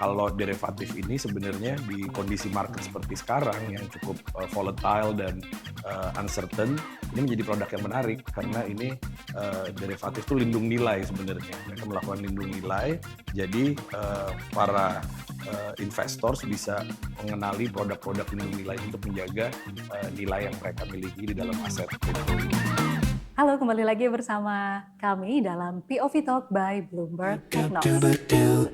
kalau derivatif ini sebenarnya di kondisi market seperti sekarang yang cukup volatile dan uncertain, ini menjadi produk yang menarik karena ini derivatif itu lindung nilai sebenarnya. Mereka melakukan lindung nilai, jadi para investors bisa mengenali produk-produk lindung nilai untuk menjaga nilai yang mereka miliki di dalam aset kripto ini. Halo, kembali lagi bersama kami dalam POV Talk by Bloomberg Technology.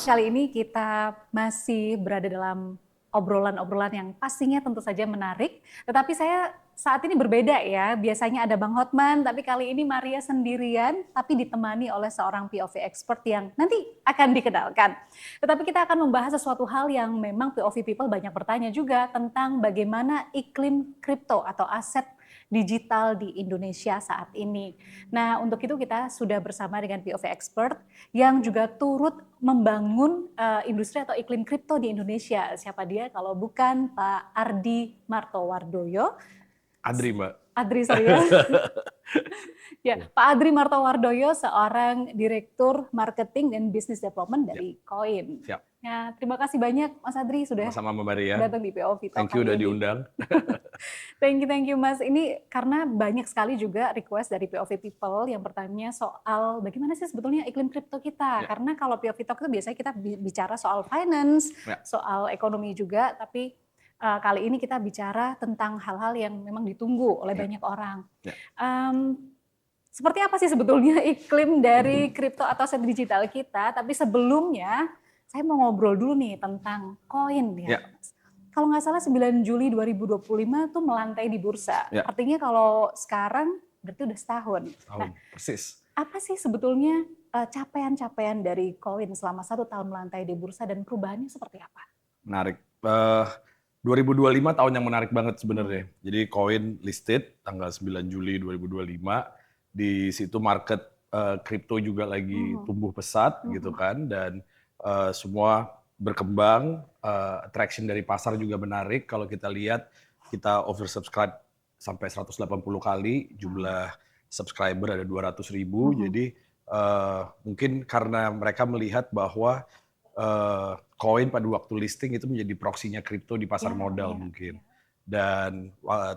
Kali ini kita masih berada dalam obrolan-obrolan yang pastinya tentu saja menarik. Tetapi saya saat ini berbeda ya, biasanya ada Bang Hotman, tapi kali ini Maria sendirian, tapi ditemani oleh seorang POV expert yang nanti akan dikenalkan. Tetapi kita akan membahas sesuatu hal yang memang POV people banyak bertanya juga tentang bagaimana iklim kripto atau aset digital di Indonesia saat ini. Nah, untuk itu kita sudah bersama dengan POV expert yang juga turut membangun industri atau iklim kripto di Indonesia. Siapa dia kalau bukan Pak Ardi Martowardoyo. Adri, Mbak. Adri, sorry ya. Ya, Pak Adri Martowardoyo seorang Direktur Marketing dan Business Development dari Koin. Siap. Ya, terima kasih banyak Mas Adri sudah sama Mbak Maria. datang di POV Talk. Thank you udah diundang. Thank you Mas. Ini karena banyak sekali juga request dari POV people yang bertanya soal bagaimana sih sebetulnya iklim kripto kita. Karena kalau POV Talk itu biasanya kita bicara soal finance, soal ekonomi juga, tapi kali ini kita bicara tentang hal-hal yang memang ditunggu oleh banyak orang. Seperti apa sih sebetulnya iklim dari kripto atau aset digital kita? Tapi sebelumnya saya mau ngobrol dulu nih tentang koin ya. Kalau nggak salah 9 Juli 2025 tuh melantai di bursa. Artinya kalau sekarang berarti udah setahun. Nah, persis. Apa sih sebetulnya capaian-capaian dari koin selama 1 tahun melantai di bursa dan perubahannya seperti apa? Menarik. 2025 tahun yang menarik banget sebenarnya. Jadi koin listed tanggal 9 Juli 2025. Di situ market kripto juga lagi tumbuh pesat gitu kan, dan semua berkembang, attraction dari pasar juga menarik. Kalau kita lihat, kita oversubscribe sampai 180 kali, jumlah subscriber ada 200.000. Jadi mungkin karena mereka melihat bahwa koin pada waktu listing itu menjadi proksinya kripto di pasar modal mungkin. Dan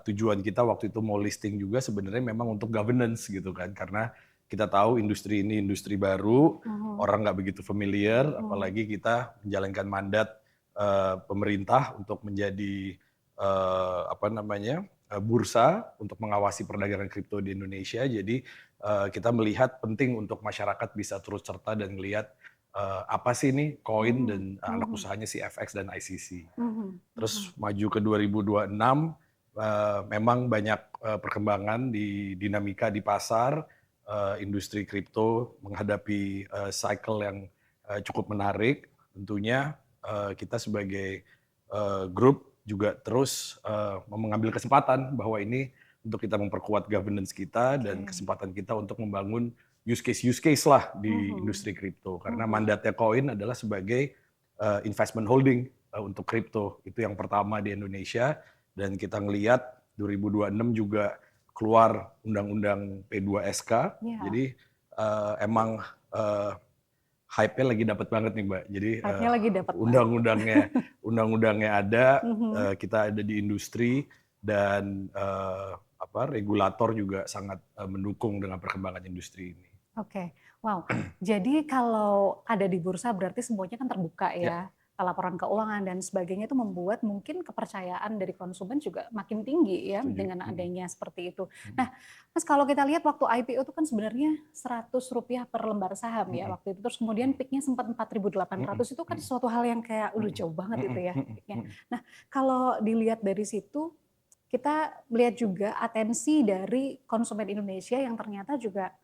tujuan kita waktu itu mau listing juga sebenarnya memang untuk governance gitu kan, karena kita tahu industri ini industri baru, orang nggak begitu familiar, apalagi kita menjalankan mandat pemerintah untuk menjadi bursa untuk mengawasi perdagangan kripto di Indonesia. Jadi kita melihat penting untuk masyarakat bisa turut serta dan melihat apa sih ini koin dan anak usahanya si FX dan ICC. Terus maju ke 2026, memang banyak perkembangan di dinamika di pasar, industri kripto menghadapi cycle yang cukup menarik. Tentunya kita sebagai grup juga terus mengambil kesempatan bahwa ini untuk kita memperkuat governance kita dan kesempatan kita untuk membangun use case lah di industri kripto, karena mandatnya koin adalah sebagai investment holding untuk kripto. Itu yang pertama di Indonesia, dan kita ngelihat 2026 juga keluar undang-undang P2SK. Jadi emang hype-nya lagi dapat banget nih Mbak. Jadi undang-undangnya ada, kita ada di industri, dan regulator juga sangat mendukung dengan perkembangan industri ini. Oke, wow. Jadi kalau ada di bursa berarti semuanya kan terbuka ya. Laporan keuangan dan sebagainya itu membuat mungkin kepercayaan dari konsumen juga makin tinggi ya dengan adanya seperti itu. Nah, Mas, kalau kita lihat waktu IPO itu kan sebenarnya Rp100 per lembar saham ya waktu itu. Terus kemudian peaknya sempat 4.800, itu kan suatu hal yang kayak udah jauh banget itu ya peaknya. Nah, kalau dilihat dari situ, kita melihat juga atensi dari konsumen Indonesia yang ternyata juga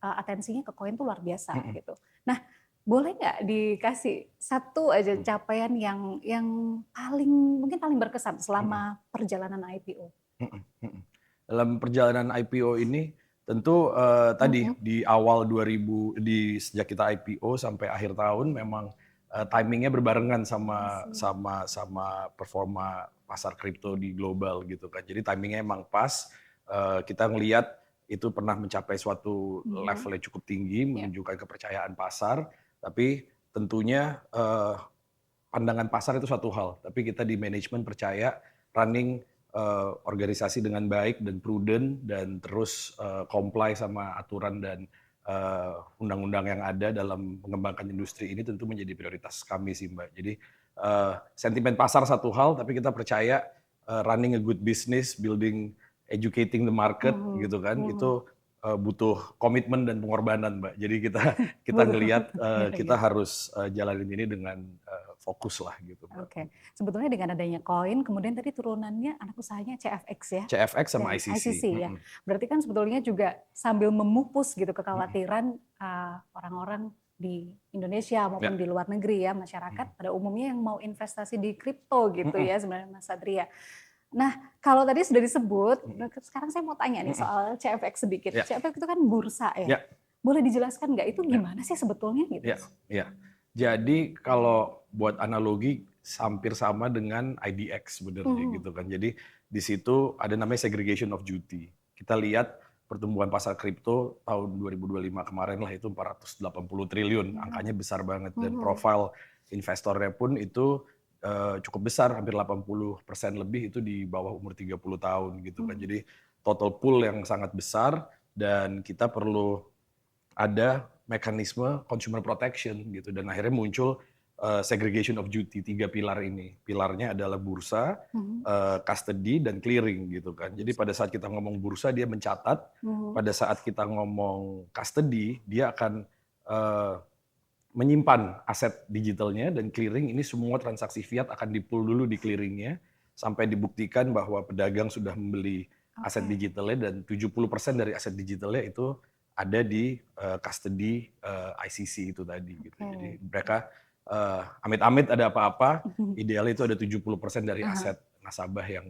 atensinya ke koin tuh luar biasa gitu. Nah, boleh nggak dikasih satu aja capaian yang mungkin paling berkesan selama perjalanan IPO? Dalam perjalanan IPO ini tentu tadi di awal sejak kita IPO sampai akhir tahun memang timingnya berbarengan sama performa pasar kripto di global gitu kan. Jadi timingnya emang pas. Kita ngelihat itu pernah mencapai suatu level yang cukup tinggi, menunjukkan kepercayaan pasar, tapi tentunya pandangan pasar itu satu hal, tapi kita di manajemen percaya running organisasi dengan baik dan prudent dan terus comply sama aturan dan undang-undang yang ada dalam mengembangkan industri ini tentu menjadi prioritas kami sih Mbak. Jadi sentimen pasar satu hal, tapi kita percaya running a good business, educating the market gitu kan, itu butuh komitmen dan pengorbanan Mbak. Jadi kita Betul. ngelihat kita Iya. harus jalanin ini dengan fokus lah gitu Mbak. Oke. Sebetulnya dengan adanya koin, kemudian tadi turunannya anak usahanya CFX ya, CFX sama dan ICC. ICC ya. Berarti kan sebetulnya juga sambil memupus gitu kekhawatiran orang-orang di Indonesia maupun Ya. di luar negeri ya, masyarakat pada umumnya yang mau investasi di kripto gitu ya sebenarnya Mas Satria. Nah, kalau tadi sudah disebut, sekarang saya mau tanya nih soal CFX sedikit. Ya. CFX itu kan bursa ya. Ya. Boleh dijelaskan nggak itu gimana sih sebetulnya gitu? Ya. Jadi kalau buat analogi hampir sama dengan IDX sebenarnya gitu kan. Jadi di situ ada namanya segregation of duty. Kita lihat pertumbuhan pasar kripto tahun 2025 kemarin lah itu 480 triliun, angkanya besar banget dan profil investornya pun itu cukup besar, hampir 80% lebih itu di bawah umur 30 tahun gitu kan. Jadi total pool yang sangat besar dan kita perlu ada mekanisme consumer protection gitu dan akhirnya muncul segregation of duty, 3 pilar ini. Pilarnya adalah bursa, custody dan clearing gitu kan. Jadi pada saat kita ngomong bursa dia mencatat, pada saat kita ngomong custody dia akan menyimpan aset digitalnya dan clearing ini semua transaksi fiat akan di-pool dulu di clearingnya sampai dibuktikan bahwa pedagang sudah membeli aset digitalnya dan 70% dari aset digitalnya itu ada di custody ICC itu tadi gitu. Jadi mereka amit-amit ada apa-apa, idealnya itu ada 70% dari aset nasabah yang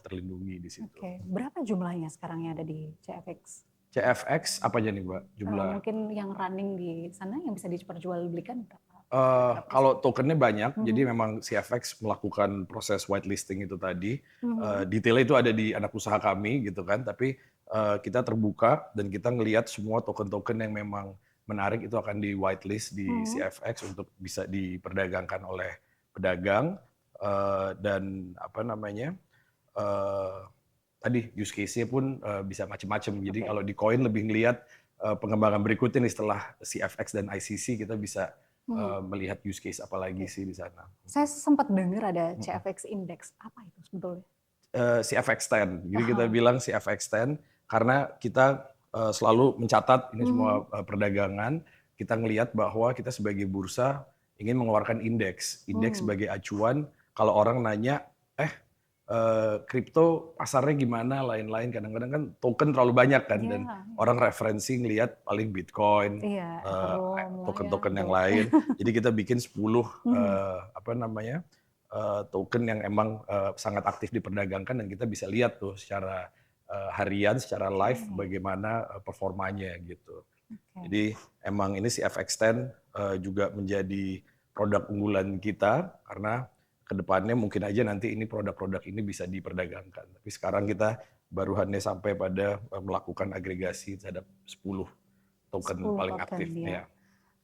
terlindungi di situ. Oke, berapa jumlahnya sekarang yang ada di CFX? CFX apa aja nih Mbak jumlah? Mungkin yang running di sana yang bisa diperjualbelikan berapa? Kalau tokennya banyak, jadi memang CFX melakukan proses whitelisting itu tadi. Detailnya itu ada di anak usaha kami gitu kan, tapi kita terbuka dan kita ngelihat semua token-token yang memang menarik itu akan di whitelist di CFX untuk bisa diperdagangkan oleh pedagang dan apa namanya tadi use case-nya pun bisa macam-macam. Jadi kalau di Coin lebih ngelihat pengembangan berikutnya nih setelah CFX dan ICC kita bisa melihat use case apa lagi sih di sana. Saya sempat dengar ada CFX Index, apa itu sebetulnya? CFX 10, jadi kita bilang CFX 10 karena kita selalu mencatat ini semua perdagangan, kita ngelihat bahwa kita sebagai bursa ingin mengeluarkan indeks sebagai acuan kalau orang nanya, kripto pasarnya gimana, lain-lain. Kadang-kadang kan token terlalu banyak kan, dan orang referensi ngelihat paling Bitcoin, token-token yang lain. Jadi kita bikin 10 token yang emang sangat aktif diperdagangkan dan kita bisa lihat tuh secara harian, secara live bagaimana performanya gitu. Jadi emang ini si FX10 juga menjadi produk unggulan kita karena kedepannya mungkin aja nanti ini produk-produk ini bisa diperdagangkan. Tapi sekarang kita baru hanya sampai pada melakukan agregasi terhadap 10 token paling aktif. Ya.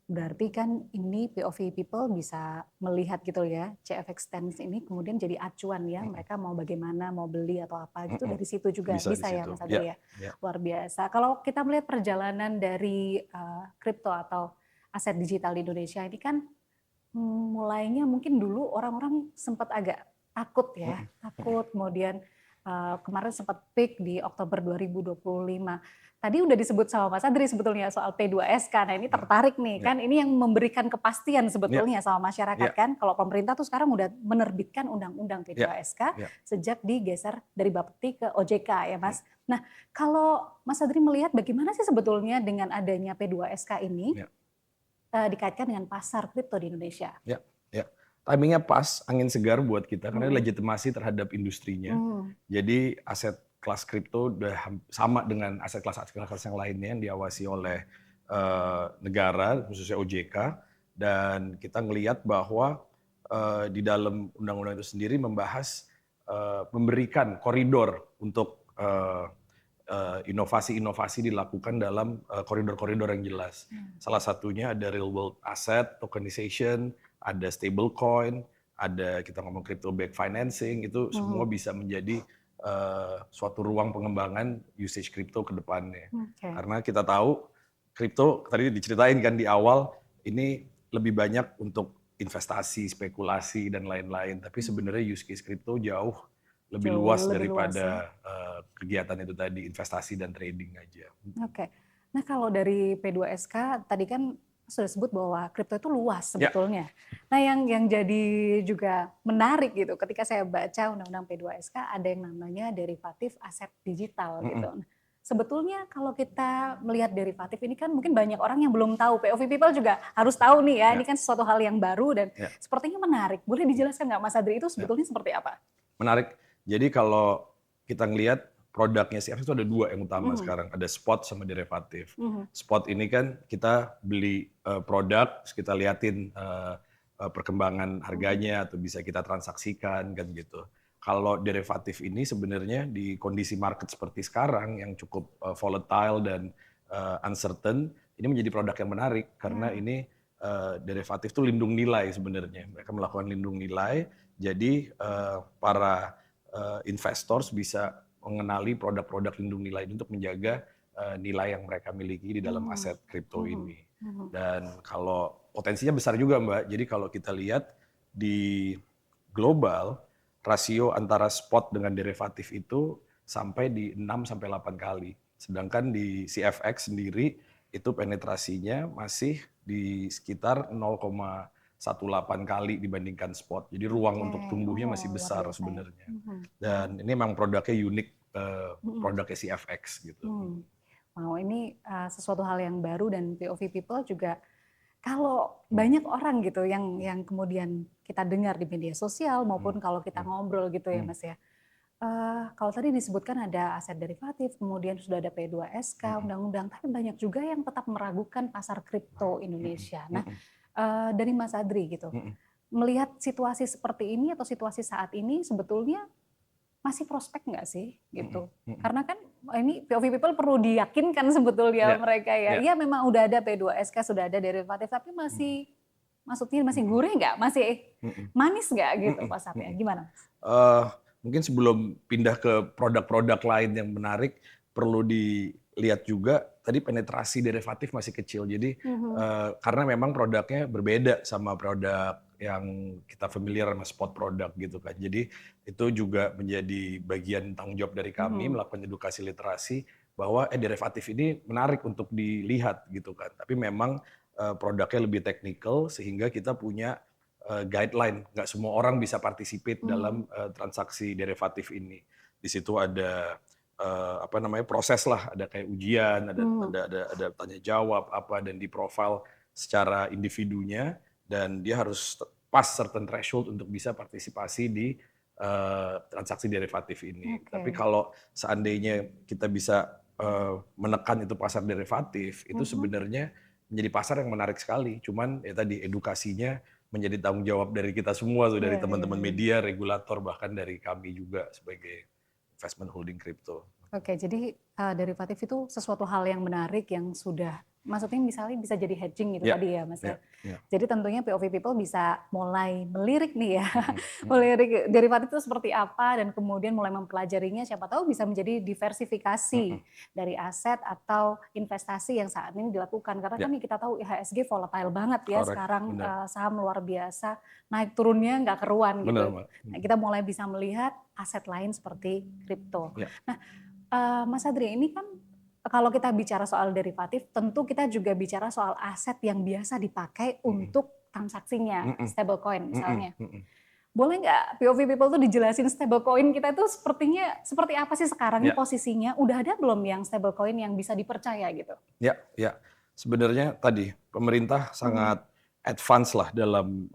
Berarti kan ini POV people bisa melihat gitu ya, CFX Stance ini kemudian jadi acuan ya, mereka mau bagaimana, mau beli atau apa gitu dari situ juga bisa ya Mas Adri ya. Luar biasa. Kalau kita melihat perjalanan dari kripto atau aset digital di Indonesia ini kan mulainya mungkin dulu orang-orang sempat agak takut ya, takut kemudian kemarin sempat peak di Oktober 2025. Tadi udah disebut sama Mas Adri sebetulnya soal P2SK, nah ini tertarik nih kan, ini yang memberikan kepastian sebetulnya sama masyarakat kan, kalau pemerintah tuh sekarang udah menerbitkan undang-undang P2SK sejak digeser dari Bapeti ke OJK ya Mas. Nah kalau Mas Adri melihat bagaimana sih sebetulnya dengan adanya P2SK ini dikaitkan dengan pasar kripto di Indonesia? Ya. Timingnya pas, angin segar buat kita karena legitimasi terhadap industrinya. Jadi aset kelas kripto udah sama dengan aset kelas yang lainnya yang diawasi oleh negara, khususnya OJK. Dan kita ngelihat bahwa di dalam undang-undang itu sendiri membahas memberikan koridor untuk inovasi-inovasi dilakukan dalam koridor-koridor yang jelas. Salah satunya ada real world asset, tokenization, ada stablecoin, ada kita ngomong crypto backed financing, itu semua bisa menjadi suatu ruang pengembangan usage crypto ke depannya. Karena kita tahu crypto tadi diceritain kan di awal ini lebih banyak untuk investasi, spekulasi dan lain-lain, tapi sebenarnya use case crypto jauh lebih luas daripada kegiatan itu tadi, investasi dan trading aja. Oke. Nah kalau dari P2SK tadi kan sudah sebut bahwa kripto itu luas sebetulnya. Nah yang jadi juga menarik gitu ketika saya baca undang-undang P2SK ada yang namanya derivatif aset digital gitu. Nah, sebetulnya kalau kita melihat derivatif ini kan mungkin banyak orang yang belum tahu. POV People juga harus tahu nih ya, ini kan sesuatu hal yang baru dan sepertinya menarik. Boleh dijelaskan nggak Mas Adri itu sebetulnya seperti apa? Menarik. Jadi kalau kita ngelihat produknya CFX itu ada dua yang utama sekarang, ada spot sama derivatif. Spot ini kan kita beli produk, terus kita liatin perkembangan harganya atau bisa kita transaksikan kan gitu. Kalau derivatif ini sebenarnya di kondisi market seperti sekarang yang cukup volatile dan uncertain, ini menjadi produk yang menarik karena ini derivatif itu lindung nilai sebenarnya. Mereka melakukan lindung nilai, jadi para investors bisa mengenali produk-produk lindung nilai ini untuk menjaga nilai yang mereka miliki di dalam aset kripto ini. Dan kalau potensinya besar juga Mbak, jadi kalau kita lihat di global, rasio antara spot dengan derivatif itu sampai di 6 sampai 8 kali. Sedangkan di CFX sendiri itu penetrasinya masih di sekitar 0,18 kali dibandingkan spot. Jadi ruang untuk tumbuhnya masih besar sebenarnya. Dan ini memang produknya unik, produknya CFX gitu. Wow, ini sesuatu hal yang baru dan POV People juga kalau banyak orang gitu yang kemudian kita dengar di media sosial maupun kalau kita ngobrol gitu ya Mas ya. Kalau tadi disebutkan ada aset derivatif, kemudian sudah ada P2SK, undang-undang, tapi banyak juga yang tetap meragukan pasar kripto Indonesia. Nah, dari Mas Adri gitu, melihat situasi seperti ini atau situasi saat ini sebetulnya masih prospek nggak sih gitu? Karena kan ini POV People perlu diyakinkan sebetulnya mereka ya. Iya memang udah ada P2SK, sudah ada derivatif, tapi masih maksudnya masih gurih nggak? Masih manis nggak gitu pasarnya? Gimana? Mungkin sebelum pindah ke produk-produk lain yang menarik, perlu dilihat juga tadi penetrasi derivatif masih kecil. Jadi karena memang produknya berbeda sama produk yang kita familiar sama spot produk gitu kan. Jadi itu juga menjadi bagian tanggung jawab dari kami melakukan edukasi literasi bahwa derivatif ini menarik untuk dilihat gitu kan. Tapi memang produknya lebih teknikal sehingga kita punya guideline. Nggak semua orang bisa participate dalam transaksi derivatif ini. Di situ ada proses lah, ada kayak ujian, ada tanya jawab apa dan di profile secara individunya dan dia harus pas certain threshold untuk bisa partisipasi di transaksi derivatif ini. Tapi kalau seandainya kita bisa menekan itu pasar derivatif, itu sebenarnya menjadi pasar yang menarik sekali. Cuman ya tadi edukasinya menjadi tanggung jawab dari kita semua tuh, dari teman-teman media, regulator, bahkan dari kami juga sebagai investment holding crypto. Oke, jadi derivatif itu sesuatu hal yang menarik yang sudah maksudnya misalnya bisa jadi hedging gitu tadi ya Mas ya. Jadi tentunya POV People bisa mulai melirik nih ya, melirik derivatif itu seperti apa dan kemudian mulai mempelajarinya, siapa tahu bisa menjadi diversifikasi dari aset atau investasi yang saat ini dilakukan. Karena kan kita tahu IHSG volatile banget ya sekarang, saham luar biasa, naik turunnya nggak keruan gitu. Nah, kita mulai bisa melihat aset lain seperti kripto. Nah, Mas Adri ini kan kalau kita bicara soal derivatif, tentu kita juga bicara soal aset yang biasa dipakai untuk transaksinya, stablecoin misalnya. Boleh nggak POV People tuh dijelasin stablecoin kita itu sepertinya seperti apa sih sekarang ini posisinya? Udah ada belum yang stablecoin yang bisa dipercaya gitu? Ya. Sebenarnya tadi pemerintah sangat advance lah dalam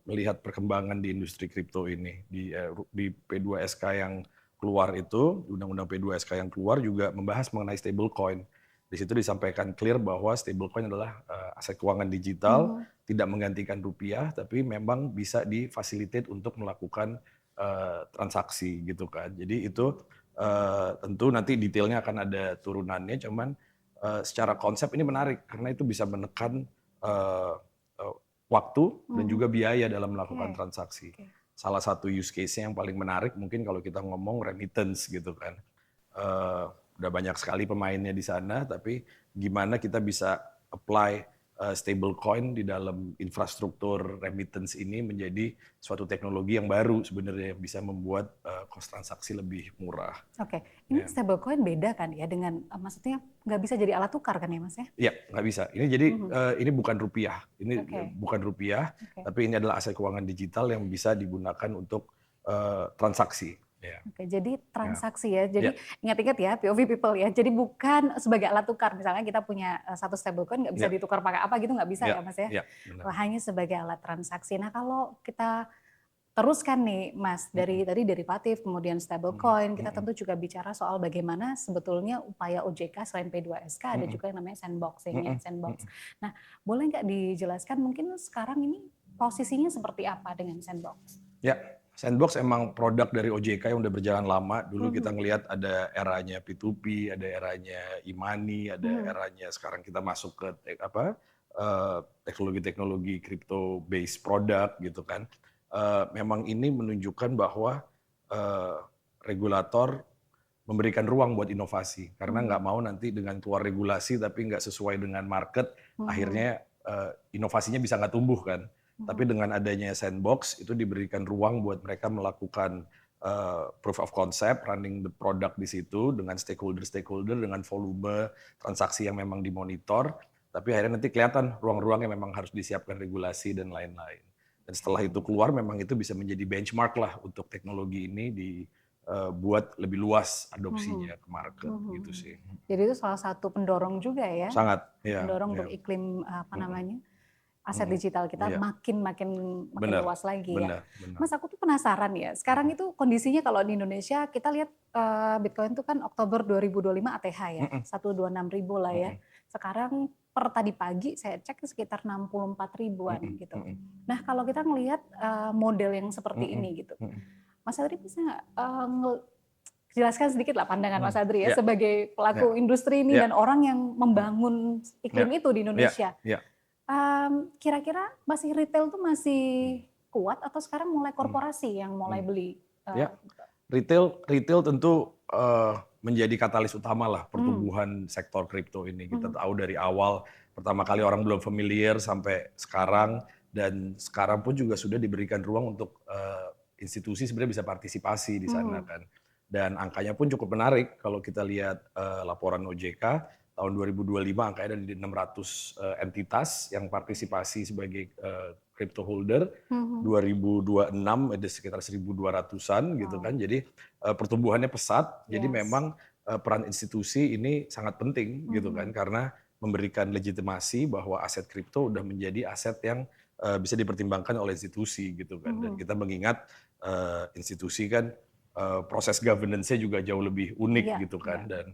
melihat perkembangan di industri kripto ini. Di P2SK yang keluar itu, Undang-Undang P2SK yang keluar juga membahas mengenai stablecoin. Di situ disampaikan clear bahwa stablecoin adalah aset keuangan digital, tidak menggantikan rupiah, tapi memang bisa difasilitate untuk melakukan transaksi gitu kan. Jadi itu Tentu nanti detailnya akan ada turunannya, cuman secara konsep ini menarik karena itu bisa menekan eh, eh, waktu dan Mhm. juga biaya dalam melakukan Oke, transaksi. oke. Salah satu use case-nya yang paling menarik mungkin kalau kita ngomong remittance gitu kan. Eh, udah banyak sekali pemainnya di sana, tapi gimana kita bisa apply stablecoin di dalam infrastruktur remittance ini menjadi suatu teknologi yang baru sebenarnya yang bisa membuat cost transaksi lebih murah. Oke, ini Ya. stablecoin beda kan ya dengan, maksudnya nggak bisa jadi alat tukar kan ya Mas ya? Iya, nggak bisa. Ini jadi Mhm. ini bukan rupiah. Ini Oke, bukan rupiah, oke. tapi ini adalah aset keuangan digital yang bisa digunakan untuk transaksi. Ya, Oke, jadi ya, transaksi ya. ya, Jadi ingat-ingat ya POV people ya. Jadi bukan sebagai alat tukar. Misalnya kita punya satu stablecoin nggak bisa ya, ditukar pakai apa gitu nggak bisa ya, ya Mas ya. ya, benar. Hanya sebagai alat transaksi. Nah kalau kita teruskan nih Mas Mm-mm, dari tadi derivatif kemudian mm-mm, stablecoin kita mm-mm, tentu juga bicara soal bagaimana sebetulnya upaya OJK selain P2SK ada mm-mm, juga yang namanya sandboxing ya mm-mm, sandbox. mm-mm. Nah boleh nggak dijelaskan mungkin sekarang ini posisinya seperti apa dengan sandbox? Ya, Sandbox emang produk dari OJK yang udah berjalan lama. Dulu kita Mhm, ngelihat ada eranya P2P, ada eranya e-money, ada mhm, eranya sekarang kita masuk ke teknologi-teknologi crypto based product gitu kan. Memang ini menunjukkan bahwa eh, regulator memberikan ruang buat inovasi karena mhm, nggak mau nanti dengan keluar regulasi tapi nggak sesuai dengan market, mhm, akhirnya inovasinya bisa nggak tumbuh kan. mhm, Tapi dengan adanya sandbox itu diberikan ruang buat mereka melakukan proof of concept, running the product di situ dengan stakeholder dengan volume transaksi yang memang dimonitor. Tapi akhirnya nanti kelihatan ruang-ruang yang memang harus disiapkan regulasi dan lain-lain. Dan setelah itu keluar memang itu bisa menjadi benchmark lah untuk teknologi ini buat lebih luas mhm, adopsinya ke market mhm. gitu sih. Jadi itu salah satu pendorong juga ya, Sangat, ya, pendorong ya, untuk iklim apa mm, namanya aset mm, digital kita iya, makin makin makin benar, luas lagi ya. benar, benar. Mas aku tuh penasaran ya, sekarang Mm, itu kondisinya kalau di Indonesia kita lihat Bitcoin itu kan Oktober 2025 ATH ya, mm, 126.000 lah ya. mm, Sekarang per tadi pagi saya cek sekitar 64 ribuan mm, gitu. mm, Nah kalau kita ngelihat model yang seperti mm, ini gitu, mm, Mas Adri bisa nggak jelaskan sedikit lah pandangan Mas mm. Adri ya Ya, sebagai ya, pelaku industri ini ya, dan orang yang mm, membangun ya, iklim itu di ya, Indonesia. ya. Kira-kira masih retail tuh masih Mm, kuat atau sekarang mulai mm, korporasi yang mulai mm. beli? Ya, retail tentu menjadi katalis utama lah Hmm, pertumbuhan sektor kripto ini. Kita hmm, tahu dari awal pertama kali orang belum familiar sampai sekarang dan sekarang pun juga sudah diberikan ruang untuk institusi sebenarnya bisa partisipasi di sana hmm, kan. Dan angkanya pun cukup menarik kalau kita lihat laporan OJK tahun 2025 angkanya ada di 600 entitas yang partisipasi sebagai crypto holder. hmm. 2026 ada sekitar 1.200-an gitu Wow, kan. Jadi pertumbuhannya pesat. Jadi yes. memang peran institusi ini sangat penting gitu kan Hmm, karena memberikan legitimasi bahwa aset kripto udah menjadi aset yang bisa dipertimbangkan oleh institusi gitu kan. Dan hmm. kita mengingat institusi kan proses governance-nya juga jauh lebih unik Iya, gitu iya. kan dan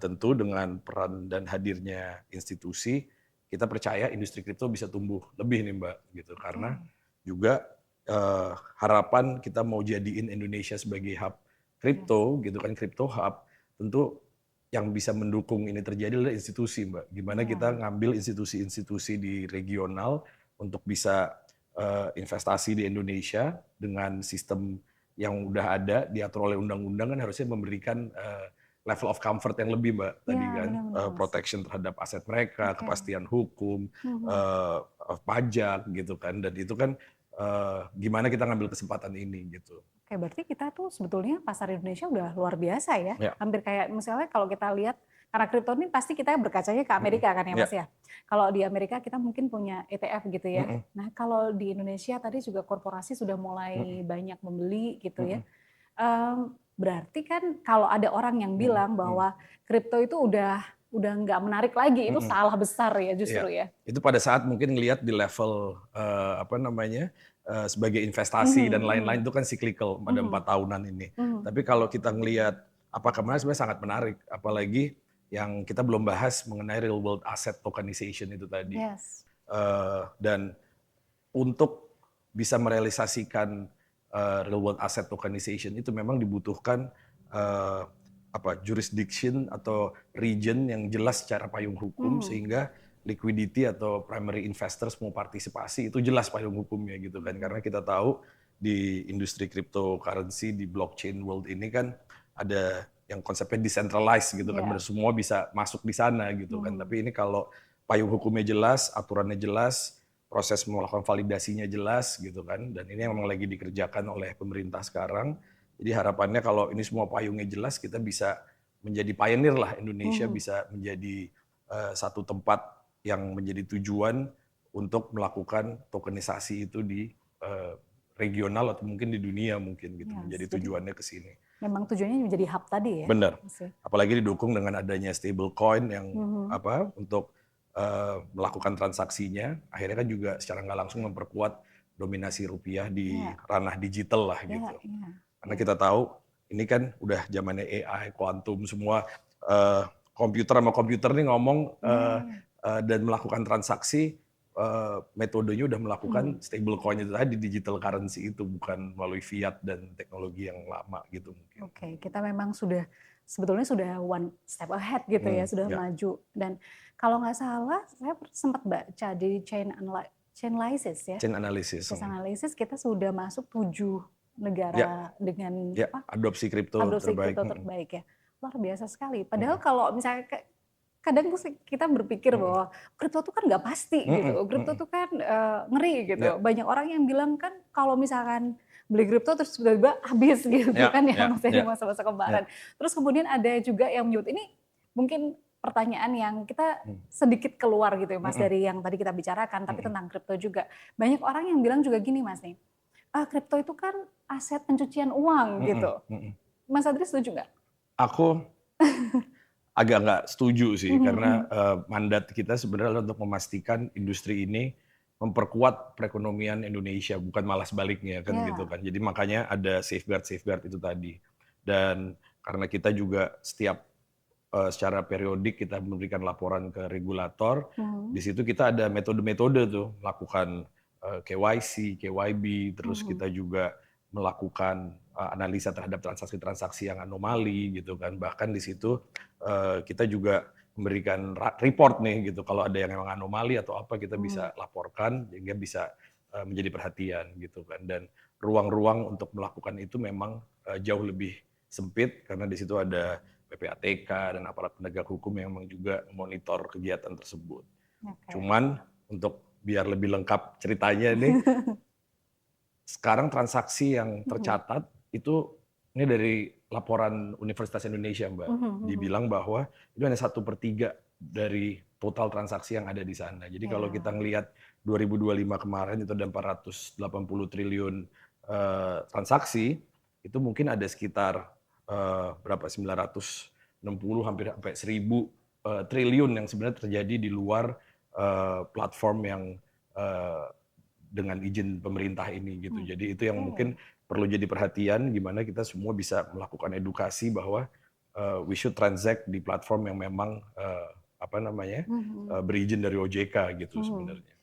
tentu dengan peran dan hadirnya institusi kita percaya industri kripto bisa tumbuh lebih nih Mbak gitu karena Oke. juga harapan kita mau jadiin Indonesia sebagai hub Iya, kripto gitu kan kripto hub tentu yang bisa mendukung ini terjadi adalah institusi Mbak. Gimana kita iya. ngambil institusi-institusi di regional untuk bisa investasi di Indonesia dengan sistem yang udah ada diatur oleh undang-undang kan harusnya memberikan level of comfort yang lebih Mbak Iya, tadi kan benar-benar Mas. protection terhadap aset mereka, Oke. kepastian hukum, Mhm. pajak gitu kan dan itu kan gimana kita ngambil kesempatan ini gitu. Oke, berarti kita tuh sebetulnya pasar Indonesia udah luar biasa ya. Ya, Hampir kayak misalnya kalau kita lihat karena kripto ini pasti kita berkacanya ke mhm, Amerika kan ya ya, Mas ya. Kalau di Amerika kita mungkin punya ETF gitu ya. mhm, Nah kalau di Indonesia tadi juga korporasi sudah mhm, mulai banyak membeli gitu ya. mhm, Berarti kan kalau ada orang yang mhm, bilang mhm, bahwa kripto itu udah nggak menarik lagi, itu mhm. salah besar ya Iya, justru ya. itu pada saat mungkin ngelihat di level, apa namanya, sebagai investasi Mhm, dan lain-lain mhm, itu kan cyclical pada mhm, 4 tahunan ini. mhm. Tapi kalau kita ngelihat apakah sebenarnya sangat menarik, apalagi yang kita belum bahas mengenai real world asset tokenization itu tadi. Yes. Dan untuk bisa merealisasikan real world asset tokenization itu memang dibutuhkan eh, jurisdiction atau region yang jelas secara payung hukum sehingga liquidity atau primary investors mau partisipasi itu jelas payung hukumnya gitu kan, karena kita tahu di industri cryptocurrency di blockchain world ini kan ada yang konsepnya decentralized gitu kan, semua bisa masuk di sana gitu kan. Tapi ini kalau payung hukumnya jelas, aturannya jelas, proses melakukan validasinya jelas gitu kan, dan ini memang lagi dikerjakan oleh pemerintah sekarang. Jadi harapannya kalau ini semua payungnya jelas, kita bisa menjadi pioneer lah, Indonesia bisa menjadi satu tempat yang menjadi tujuan untuk melakukan tokenisasi itu di regional atau mungkin di dunia mungkin gitu, menjadi tujuannya ke sini. Memang tujuannya menjadi hub tadi ya. Benar. Apalagi didukung dengan adanya stablecoin yang untuk melakukan transaksinya, akhirnya kan juga secara nggak langsung memperkuat dominasi rupiah di ranah digital lah gitu. Karena kita tahu ini kan udah zamannya AI, kuantum, semua komputer sama komputer nih ngomong dan melakukan transaksi, metodenya udah melakukan stablecoin itu tadi, digital currency itu, bukan melalui fiat dan teknologi yang lama gitu mungkin. Oke, kita memang sebetulnya sudah one step ahead gitu ya, sudah maju. Dan kalau nggak salah, saya sempat baca di Chainalysis ya. Chainalysis kita sudah masuk 7 negara dengan adopsi kripto terbaik ya. Luar biasa sekali. Padahal kalau misalnya kadang kita berpikir bahwa kripto itu kan nggak pasti gitu. Kripto itu kan ngeri gitu. Banyak orang yang bilang kan kalau misalkan beli kripto terus tiba-tiba habis gitu kan ya, maksudnya masa-masa kemarin. Terus kemudian ada juga yang menyebut, ini mungkin pertanyaan yang kita sedikit keluar gitu ya Mas dari yang tadi kita bicarakan, tapi tentang kripto juga. Banyak orang yang bilang juga gini Mas nih, kripto itu kan aset pencucian uang gitu. Mas Adri setuju nggak? Aku agak nggak setuju sih, karena mandat kita sebenarnya untuk memastikan industri ini memperkuat perekonomian Indonesia, bukan malah sebaliknya kan gitu kan. Jadi makanya ada safeguard itu tadi. Dan karena kita juga secara periodik kita memberikan laporan ke regulator, di situ kita ada metode-metode tuh, melakukan KYC, KYB, terus kita juga melakukan analisa terhadap transaksi-transaksi yang anomali gitu kan. Bahkan di situ kita juga memberikan report nih gitu, kalau ada yang memang anomali atau apa kita bisa laporkan sehingga bisa menjadi perhatian gitu kan. Dan ruang-ruang untuk melakukan itu memang jauh lebih sempit karena di situ ada PPATK dan aparat penegak hukum yang memang juga memonitor kegiatan tersebut. Cuman untuk biar lebih lengkap ceritanya nih, sekarang transaksi yang tercatat itu, ini dari laporan Universitas Indonesia Mbak, dibilang bahwa itu hanya 1/3 dari total transaksi yang ada di sana. Jadi kalau kita ngelihat 2025 kemarin itu ada 480 triliun transaksi, itu mungkin ada sekitar 960 hampir sampai 1000 triliun yang sebenarnya terjadi di luar platform yang dengan izin pemerintah ini gitu. Jadi itu yang mungkin perlu jadi perhatian, gimana kita semua bisa melakukan edukasi bahwa we should transact di platform yang memang berizin dari OJK gitu sebenarnya.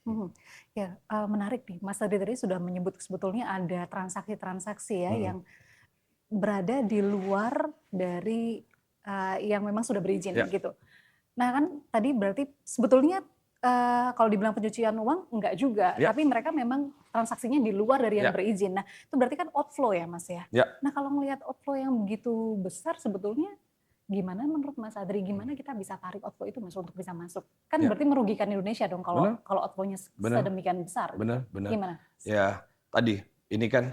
Ya, menarik nih. Mas tadi sudah menyebut sebetulnya ada transaksi-transaksi ya yang berada di luar dari yang memang sudah berizin gitu. Nah kan tadi berarti sebetulnya kalau dibilang pencucian uang enggak juga, tapi mereka memang transaksinya di luar dari yang berizin. Nah itu berarti kan outflow ya Mas ya. Nah kalau melihat outflow yang begitu besar sebetulnya gimana menurut Mas Adri, gimana kita bisa tarik outflow itu Mas untuk bisa masuk? Kan berarti merugikan Indonesia dong kalau outflow-nya sedemikian besar. Benar. Gimana? Ya tadi ini kan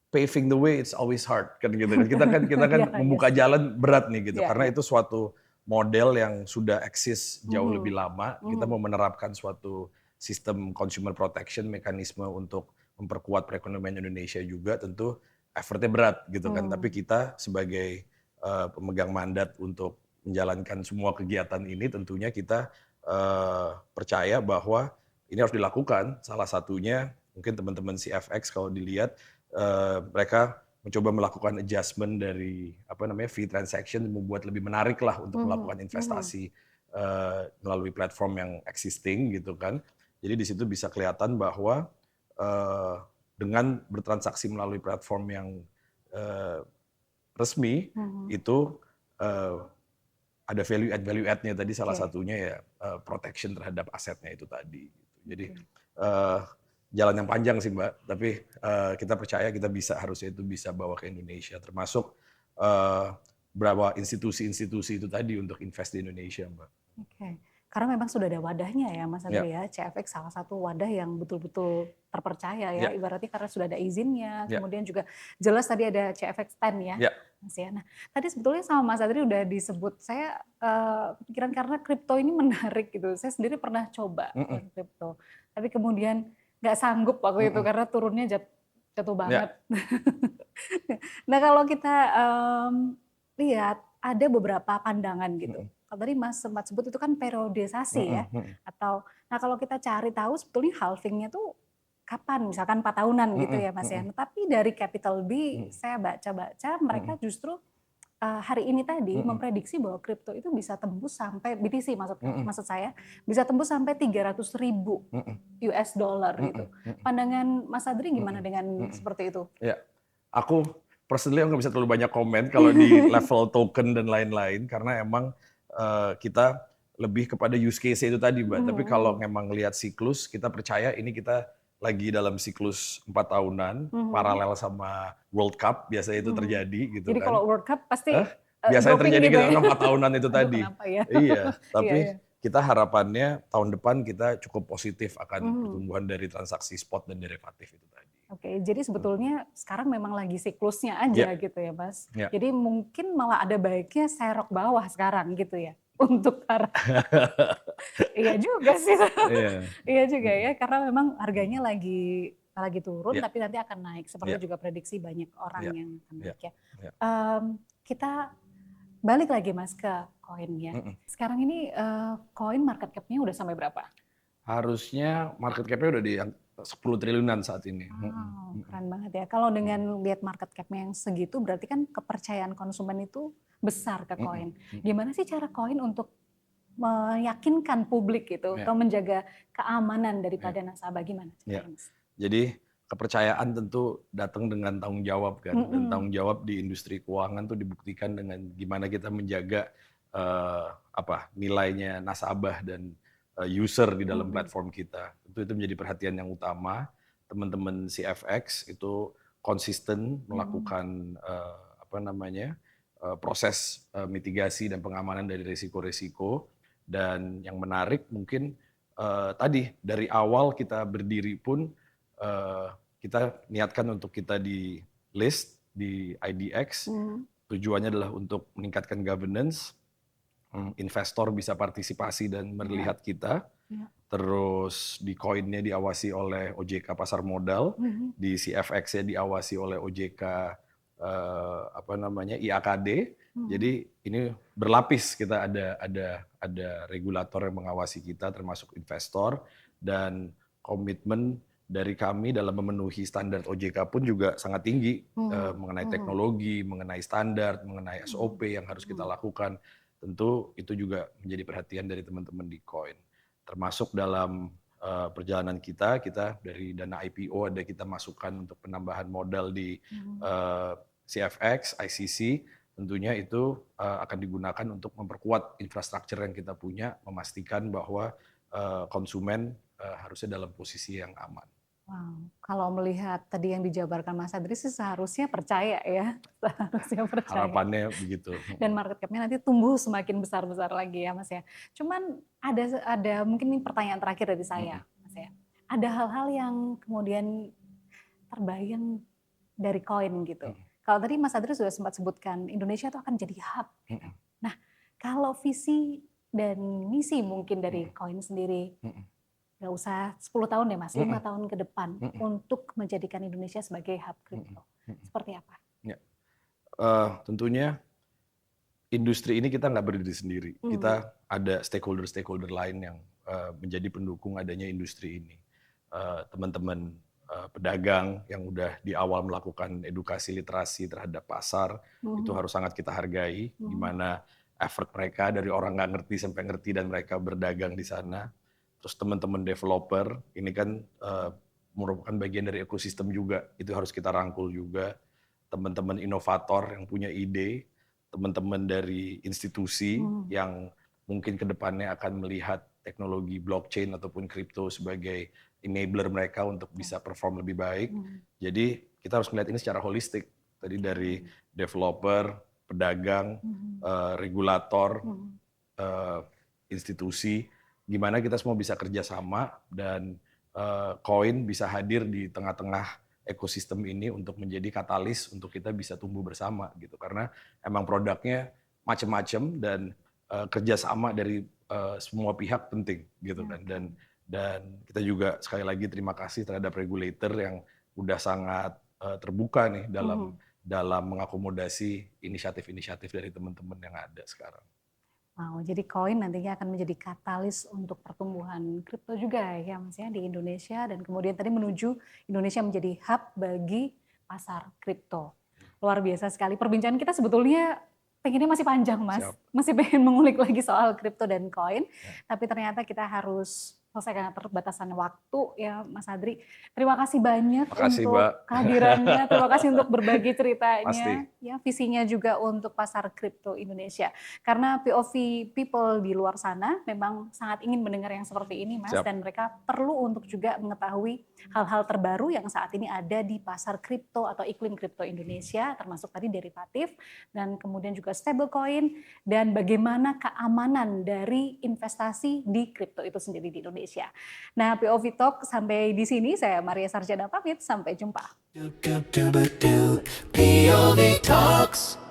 paving the way it's always hard kan gitu. Kita kan membuka jalan berat nih gitu, karena itu suatu model yang sudah eksis jauh lebih lama. Kita mau menerapkan suatu sistem consumer protection, mekanisme untuk memperkuat perekonomian Indonesia juga, tentu effortnya berat gitu kan. Tapi kita sebagai pemegang mandat untuk menjalankan semua kegiatan ini, tentunya kita percaya bahwa ini harus dilakukan. Salah satunya mungkin teman-teman CFX kalau dilihat, mereka mencoba melakukan adjustment dari fee transaction, membuat lebih menarik lah untuk melakukan investasi melalui platform yang existing gitu kan. Jadi di situ bisa kelihatan bahwa dengan bertransaksi melalui platform yang resmi Mhm. itu ada value add-nya tadi salah Oke. satunya ya protection terhadap asetnya itu tadi. Jadi Oke. eh, jalan yang panjang sih Mbak, tapi kita percaya kita harusnya itu bisa bawa ke Indonesia, termasuk berapa institusi-institusi itu tadi untuk invest di Indonesia Mbak. Oke. Karena memang sudah ada wadahnya ya Mas Ya, Adri ya, CFX salah satu wadah yang betul-betul terpercaya ya, ya, ibaratnya karena sudah ada izinnya, ya, kemudian juga jelas tadi ada CFX 10 ya, ya. Mas ya. Nah, tadi sebetulnya sama Mas Adri udah disebut, saya kepikiran karena kripto ini menarik gitu, saya sendiri pernah coba Mm-mm, kripto, tapi kemudian nggak sanggup waktu itu mm-mm, karena turunnya jatuh banget. ya, Nah kalau kita lihat ada beberapa pandangan gitu. mm-mm, Kalau tadi Mas sempat sebut itu kan periodisasi ya, mm-mm, mm-mm, atau nah kalau kita cari tahu sebetulnya halvingnya tuh kapan, misalkan 4 tahunan gitu mm-mm, ya Mas ya. mm-mm, Nah, tapi dari Capital B mm-mm, saya baca-baca mereka mm-mm, justru hari ini tadi mm-mm, memprediksi bahwa kripto itu bisa tembus sampai BTC mm-mm, maksud saya bisa tembus sampai 300.000 mm-mm, US dollar gitu. mm-mm, mm-mm, Pandangan Mas Adri gimana mm-mm, dengan mm-mm. seperti itu? Ya, aku personally nggak bisa terlalu banyak komen kalau di level token dan lain-lain karena emang kita lebih kepada use case itu tadi Mbak. Tapi kalau Mhm, memang lihat siklus, kita percaya ini kita lagi dalam siklus 4 tahunan, mhm, paralel sama World Cup biasanya itu mhm. terjadi gitu Jadi kan. kalau World Cup pasti, Eh, biasanya dropping terjadi gitu gitu ya? karena 4 tahunan itu Aduh tadi. kenapa ya? Iya, Iya tapi iya. kita harapannya tahun depan kita cukup positif akan Mhm. pertumbuhan dari transaksi spot dan derivatif itu tadi. Oke, jadi sebetulnya sekarang memang lagi siklusnya aja Ya, gitu ya, Mas. ya. Jadi mungkin malah ada baiknya serok bawah sekarang gitu ya? Untuk para iya juga sih. Iya. Iya juga Mhm. ya, karena memang harganya lagi turun, Iya, tapi nanti akan naik. Seperti iya, juga prediksi banyak orang iya, yang akan iya, naik ya. iya. Kita balik lagi Mas ke koin ya. Mhm. Sekarang ini koin market cap-nya udah sampai berapa? Harusnya market cap-nya udah di 10 triliunan saat ini. Mhm, Wow, mhm, keren banget ya. Kalau mhm, dengan lihat market cap-nya yang segitu, berarti kan kepercayaan konsumen itu besar ke mhm, koin. mhm. Gimana sih cara koin untuk meyakinkan publik gitu, Iya, atau menjaga keamanan iya, daripada nasabah, gimana iya. caranya Mas? Jadi kepercayaan tentu datang dengan tanggung jawab kan, dan Mhm, tanggung jawab di industri keuangan tuh dibuktikan dengan gimana kita menjaga nilainya nasabah dan user di dalam mhm, platform kita. Tentu itu menjadi perhatian yang utama. Teman-teman CFX itu konsisten mhm, melakukan proses mitigasi dan pengamanan dari risiko-risiko. Dan yang menarik mungkin tadi dari awal kita berdiri pun kita niatkan untuk kita di list di IDX. mhm, Tujuannya adalah untuk meningkatkan governance, investor bisa partisipasi dan iya, melihat kita. iya, Terus di koinnya diawasi oleh OJK Pasar Modal, mhm, di CFX-nya diawasi oleh OJK IAKD. mhm, Jadi ini berlapis, kita ada regulator yang mengawasi kita termasuk investor, dan komitmen dari kami dalam memenuhi standar OJK pun juga sangat tinggi mhm, mengenai mhm, teknologi, mengenai standar, mengenai mhm, SOP yang harus kita mhm, lakukan. Tentu itu juga menjadi perhatian dari teman-teman di Koin. Termasuk dalam perjalanan kita dari dana IPO ada kita masukkan untuk penambahan modal di mhm. eh, CFX, ICC, tentunya itu akan digunakan untuk memperkuat infrastruktur yang kita punya, memastikan bahwa konsumen harusnya dalam posisi yang aman. Wow, kalau melihat tadi yang dijabarkan Mas Adri sih seharusnya percaya ya, seharusnya percaya. Harapannya begitu. Dan market cap-nya nanti tumbuh semakin besar-besar lagi ya Mas ya. Cuman ada mungkin ini pertanyaan terakhir dari saya Mas ya. Ada hal-hal yang kemudian terbayang dari koin gitu. Kalau tadi Mas Adri sudah sempat sebutkan Indonesia itu akan jadi hub gitu. Nah, kalau visi dan misi mungkin dari koin sendiri, nggak usah 10 tahun deh Mas, 5 tahun ke depan untuk menjadikan Indonesia sebagai hub kripto. Seperti apa? Ya, tentunya industri ini kita nggak berdiri sendiri. Mhm, Kita ada stakeholder-stakeholder lain yang menjadi pendukung adanya industri ini. Teman-teman pedagang yang udah di awal melakukan edukasi literasi terhadap pasar, itu mhm, harus sangat kita hargai. mhm, Gimana effort mereka dari orang nggak ngerti sampai ngerti dan mereka berdagang di sana. Terus teman-teman developer, ini kan merupakan bagian dari ekosistem juga, itu harus kita rangkul juga. teman-teman inovator yang punya ide, teman-teman dari institusi yang mungkin ke depannya akan melihat teknologi blockchain ataupun kripto sebagai enabler mereka untuk bisa perform lebih baik. Jadi kita harus melihat ini secara holistik. Tadi dari developer, pedagang, regulator, institusi, gimana kita semua bisa kerjasama dan koin bisa hadir di tengah-tengah ekosistem ini untuk menjadi katalis untuk kita bisa tumbuh bersama gitu. Karena emang produknya macam-macam dan kerjasama dari semua pihak penting gitu kan. Dan kita juga sekali lagi terima kasih terhadap regulator yang udah sangat terbuka nih dalam mengakomodasi inisiatif-inisiatif dari teman-teman yang ada sekarang. Wow, jadi koin nantinya akan menjadi katalis untuk pertumbuhan kripto juga ya Mas ya di Indonesia, dan kemudian tadi menuju Indonesia menjadi hub bagi pasar kripto. Luar biasa sekali perbincangan kita, sebetulnya pengennya masih panjang Mas. Siap. Masih pengen mengulik lagi soal kripto dan koin, tapi ternyata kita harus selesai karena terbatasan waktu ya Mas Adri. Terima kasih banyak Makasih, untuk Mbak. kehadirannya, terima kasih untuk berbagi Pasti. ceritanya, ya visinya juga untuk pasar kripto Indonesia. Karena POV people di luar sana memang sangat ingin mendengar yang seperti ini Mas, Siap. dan mereka perlu untuk juga mengetahui hal-hal terbaru yang saat ini ada di pasar kripto atau iklim kripto Indonesia, termasuk tadi derivatif dan kemudian juga stablecoin, dan bagaimana keamanan dari investasi di kripto itu sendiri di Indonesia. Nah, POV Talk sampai di sini, saya Maria Sarjana pamit, sampai jumpa. POV Talks.